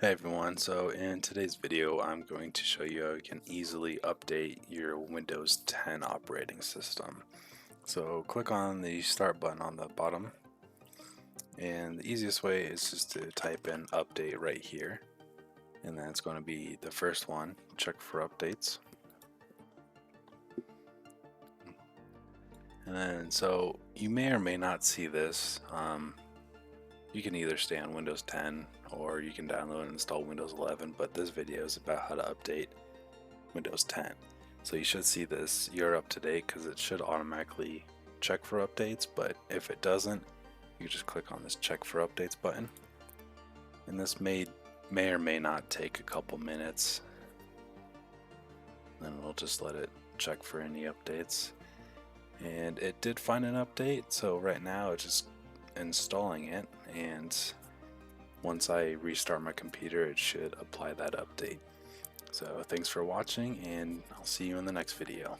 Hey everyone, so in today's video I'm going to show you how you can easily update your Windows 10 operating system. So click on the start button on the bottom, and the easiest way is just to type in update right here, and then it's going to be the first one. Check for updates. And then so you may or may not see this. You can either stay on Windows 10 or you can download and install Windows 11, but this video is about how to update Windows 10. So you should see this, you're up to date, because it should automatically check for updates, but if it doesn't, you just click on this check for updates button. And this may or may not take a couple minutes. Then we'll just let it check for any updates. And it did find an update, so right now it's just installing it, and once I restart my computer it should apply that update. So thanks for watching, and I'll see you in the next video.